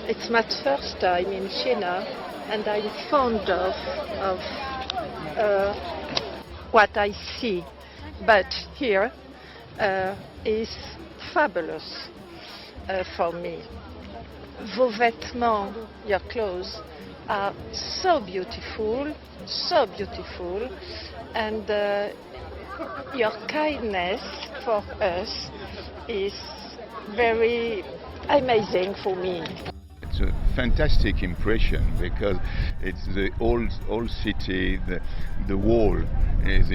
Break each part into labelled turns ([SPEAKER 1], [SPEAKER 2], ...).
[SPEAKER 1] It's my first time in China, and I'm fond of what I see. But here is fabulous for me. Vos vêtements, your clothes, are so beautiful, and your kindness for us is very amazing for me.
[SPEAKER 2] It's a fantastic impression because it's the old city, the wall is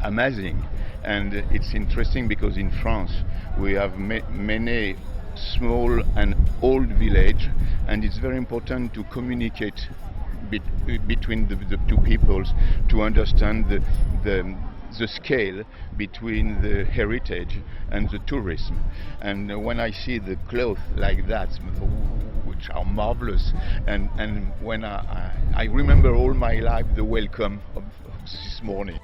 [SPEAKER 2] amazing, and it's interesting because in France we have many small and old village, and it's very important to communicate between the two peoples to understand the scale between the heritage and the tourism. And when I see the clothes like that, which are marvelous, and when I remember all my life the welcome of this morning.